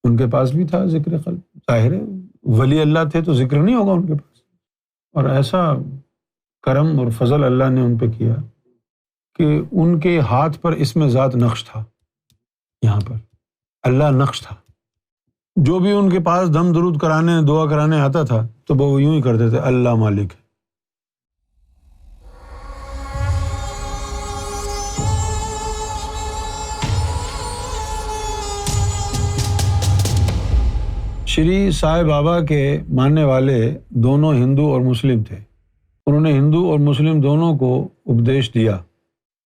ان کے پاس بھی تھا ذکر قلب، ظاہر ہے ولی اللہ تھے تو ذکر نہیں ہوگا ان کے پاس. اور ایسا کرم اور فضل اللہ نے ان پہ کیا کہ ان کے ہاتھ پر اسم ذات نقش تھا. یہاں پر اللہ نقش تھا. جو بھی ان کے پاس دم درود کرانے دعا کرانے آتا تھا تو وہ یوں ہی کرتے تھے، اللہ مالک ہے. شری سائے بابا کے ماننے والے دونوں ہندو اور مسلم تھے. انہوں نے ہندو اور مسلم دونوں کو اپدیش دیا.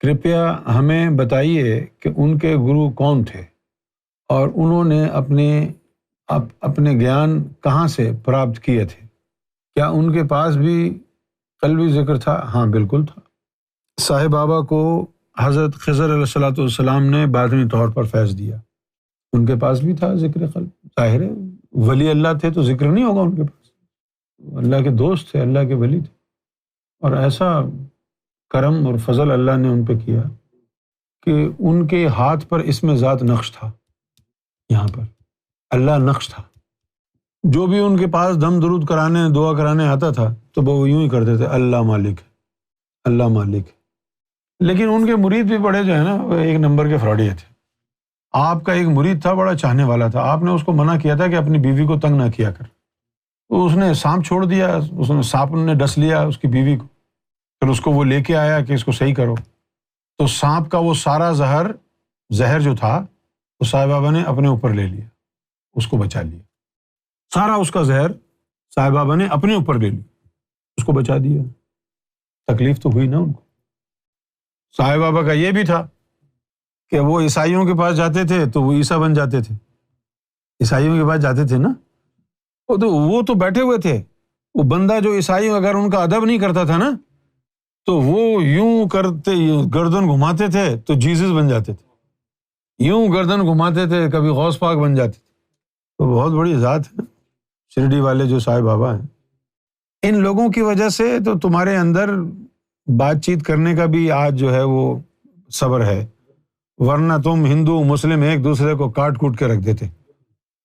کرپیا ہمیں بتائیے کہ ان کے گرو کون تھے اور انہوں نے اپنے گیان کہاں سے پراپت کیے تھے؟ کیا ان کے پاس بھی قلبی ذکر تھا؟ ہاں بالکل تھا. سائے بابا کو حضرت خضر علیہ الصلوۃ والسلام نے باطنی طور پر فیض دیا. ان کے پاس بھی تھا ذکر قلب. ظاہر ہے ولی اللہ تھے تو ذکر نہیں ہوگا ان کے پاس. اللہ کے دوست تھے، اللہ کے ولی تھے. اور ایسا کرم اور فضل اللہ نے ان پہ کیا کہ ان کے ہاتھ پر اسم ذات نقش تھا. یہاں پر اللہ نقش تھا. جو بھی ان کے پاس دم درود کرانے دعا کرانے آتا تھا تو وہ یوں ہی کرتے تھے، اللہ مالک ہے، اللہ مالک ہے. لیکن ان کے مرید بھی بڑے جو ہے نا وہ ایک نمبر کے فراڈیے تھے. آپ کا ایک مرید تھا بڑا چاہنے والا تھا. آپ نے اس کو منع کیا تھا کہ اپنی بیوی کو تنگ نہ کیا کر. تو اس نے سانپ چھوڑ دیا، سانپ نے ڈس لیا اس کی بیوی کو. پھر اس کو وہ لے کے آیا کہ اس کو صحیح کرو. تو سانپ کا وہ سارا زہر جو تھا وہ سائے بابا نے اپنے اوپر لے لیا، اس کو بچا لیا. سارا اس کا زہر سائے بابا نے اپنے اوپر لے لیا، اس کو بچا دیا. تکلیف تو ہوئی نا ان کو. سائے بابا کا یہ بھی تھا کہ وہ عیسائیوں کے پاس جاتے تھے تو وہ عیسیٰ بن جاتے تھے. عیسائیوں کے پاس جاتے تھے نا، وہ تو بیٹھے ہوئے تھے. وہ بندہ جو عیسائی اگر ان کا ادب نہیں کرتا تھا نا تو وہ یوں کرتے گردن گھماتے تھے تو جیزس بن جاتے تھے. یوں گردن گھماتے تھے کبھی غوث پاک بن جاتے تھے. تو بہت بڑی ذات ہے شرڈی والے جو سائے بابا ہیں. ان لوگوں کی وجہ سے تو تمہارے اندر بات چیت کرنے کا بھی آج جو ہے وہ صبر ہے، ورنہ تم ہندو مسلم ایک دوسرے کو کاٹ کوٹ کے رکھ دیتے.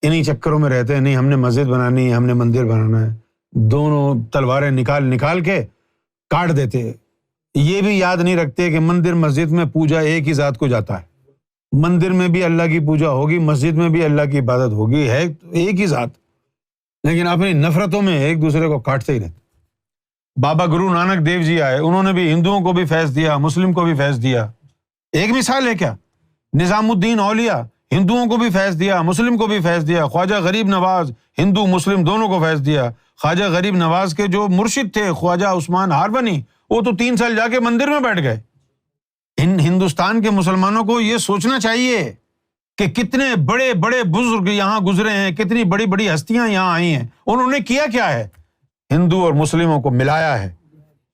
انہی چکروں میں رہتے ہیں، نہیں ہم نے مسجد بنانی ہے، ہم نے مندر بنانا ہے. دونوں تلواریں نکال کے کاٹ دیتے. یہ بھی یاد نہیں رکھتے کہ مندر مسجد میں پوجا ایک ہی ذات کو جاتا ہے. مندر میں بھی اللہ کی پوجا ہوگی، مسجد میں بھی اللہ کی عبادت ہوگی، ہے ایک ہی ذات. لیکن اپنی نفرتوں میں ایک دوسرے کو کاٹتے ہی رہتے. بابا گرو نانک دیو جی آئے، انہوں نے بھی ہندوؤں کو بھی فیض دیا، مسلم کو بھی فیض دیا. ایک مثال ہے کیا؟ نظام الدین اولیاء ہندوؤں کو بھی فیض دیا، مسلم کو بھی فیض دیا. خواجہ غریب نواز ہندو مسلم دونوں کو فیض دیا. خواجہ غریب نواز کے جو مرشد تھے خواجہ عثمان ہارونی، وہ تو 3 سال جا کے مندر میں بیٹھ گئے. ہندوستان کے مسلمانوں کو یہ سوچنا چاہیے کہ کتنے بڑے بڑے بزرگ یہاں گزرے ہیں، کتنی بڑی بڑی ہستیاں یہاں آئی ہیں. انہوں نے کیا کیا ہے؟ ہندو اور مسلموں کو ملایا ہے.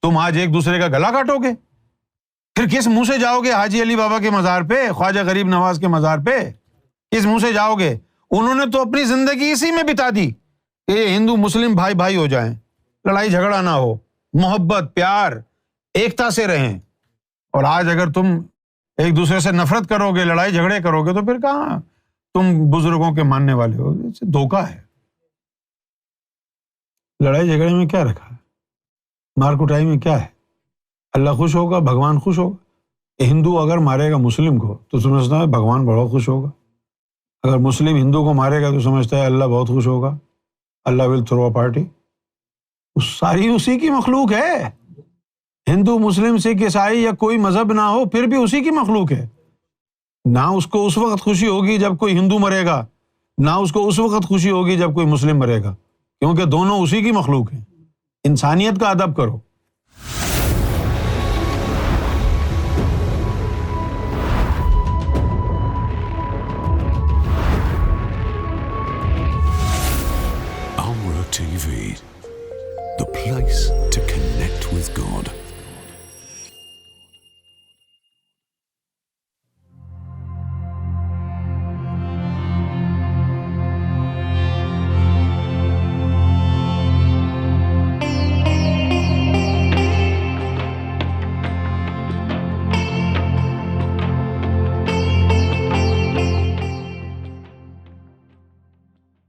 تم آج ایک دوسرے کا گلا کاٹو گے؟ پھر کس منہ سے جاؤ گے حاجی علی بابا کے مزار پہ، خواجہ غریب نواز کے مزار پہ؟ کس منہ سے جاؤ گے؟ انہوں نے تو اپنی زندگی اسی میں بتا دی کہ یہ ہندو مسلم بھائی بھائی ہو جائیں، لڑائی جھگڑا نہ ہو، محبت پیار ایکتا سے رہیں. اور آج اگر تم ایک دوسرے سے نفرت کرو گے، لڑائی جھگڑے کرو گے تو پھر کہاں تم بزرگوں کے ماننے والے ہو؟ دھوکہ ہے. لڑائی جھگڑے میں کیا رکھا ہے؟ مار کٹائی میں کیا ہے؟ اللہ خوش ہوگا، بھگوان خوش ہوگا. ہندو اگر مارے گا مسلم کو تو سمجھتا ہے بھگوان بڑا خوش ہوگا. اگر مسلم ہندو کو مارے گا تو سمجھتا ہے اللہ بہت خوش ہوگا، اللہ ول تھرو اے پارٹی. ساری اسی کی مخلوق ہے. ہندو مسلم سکھ عیسائی یا کوئی مذہب نہ ہو پھر بھی اسی کی مخلوق ہے. نہ اس کو اس وقت خوشی ہوگی جب کوئی ہندو مرے گا، نہ اس کو اس وقت خوشی ہوگی جب کوئی مسلم مرے گا، کیونکہ دونوں اسی کی مخلوق ہیں. انسانیت کا ادب کرو. Amra TV, the place to connect with God.